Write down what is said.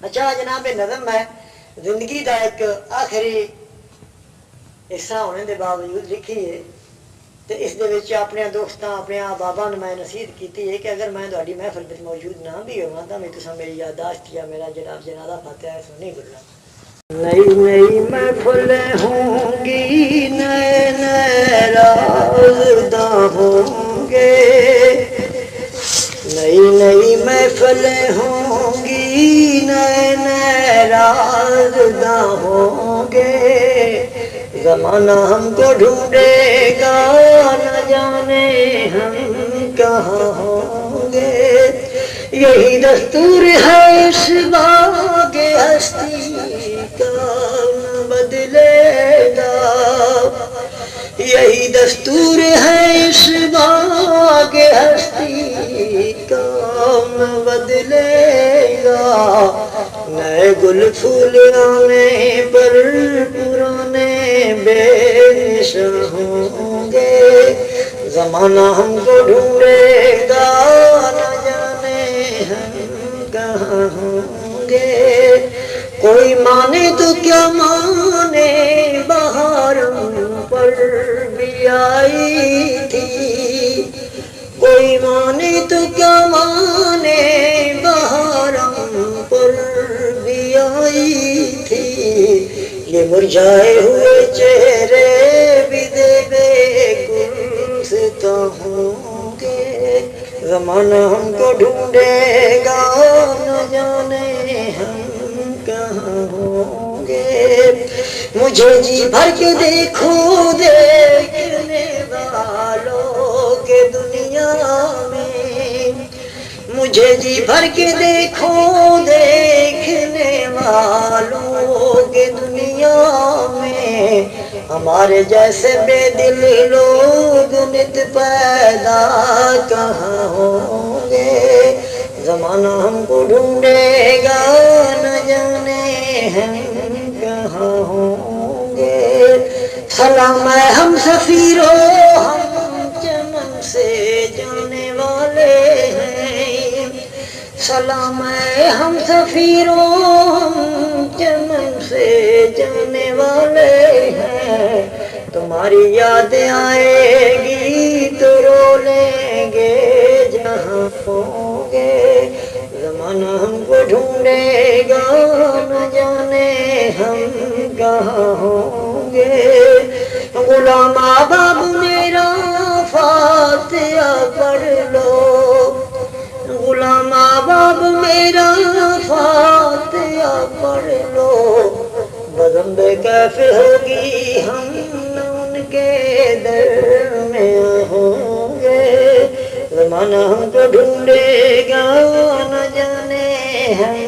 اچھا جناب نظم ہے زندگی کا ایک آخری حصہ ہونے کے باوجود لکھی ہے تو اس اپنے دوستوں اپنے بابا نے میں نصیحت کی ہے کہ اگر میں تاری محفل میں موجود نہ بھی ہوا تو میں تصا میری یادداشت یا میرا جناب جنازہ فاتحہ ہے سو نہیں بھولنا. نئی نئی محفل ہوں گی نئے نئے رازداں ہوں گے نئی نئی محفلیں ہوں گی نئے نئے رازداں ہوں گے زمانہ ہم کو ڈھونڈے گا نہ جانے ہم کہاں ہوں گے یہی دستور ہے اس باغ ہستی کا نہ بدلے گا یہی دستور ہے اس باغ ہستی کا نہ بدلے گا نئے گل پھول آنے پر پرانے بے نشان ہوں گے زمانہ ہم کو ڈھونڈے گا نہ جانے ہم کہاں ہوں گے کوئی مانے تو کیا مانے بہاروں پر بھی آئی تھی کوئی مانے تو کیا مانے بہاروں پر بھی آئی تھی یہ مرجھائے ہوئے چہرے بھی دے بے گلستاں ہوں گے زمانہ ہم کو ڈھونڈے گا نہ جانے ہم کہاں ہوں گے مجھے جی بھر کے دیکھو دیکھنے والوں کے دنیا میں مجھے جی بھر کے دیکھو دیکھنے والوں کے دنیا میں ہمارے جیسے بے دل لوگ نت پیدا کہاں ہوں گے زمانہ ہم کو ڈھونڈے گا نہ جانے ہم کہاں ہوں گے سلام ہے ہم سفیروں ہم چمن سے جانے والے ہیں سلام ہے ہم سفیروں ہم چمن سے جانے والے ہیں تمہاری یاد آئے گی تو رو لیں گے جہاں ہوں گے زمانہ ہم کو ڈھونڈے گا نہ جانے ہم کہاں ہوں گے غلام آباب میرا فاتحہ پڑھ لو غلام آباب میرا فاتحہ پڑھ لو بزم بے کیف ہوگی ہم ان کے در میں ہوں گے زمانہ ہم کو ڈھونڈے گا نہ جانے ہم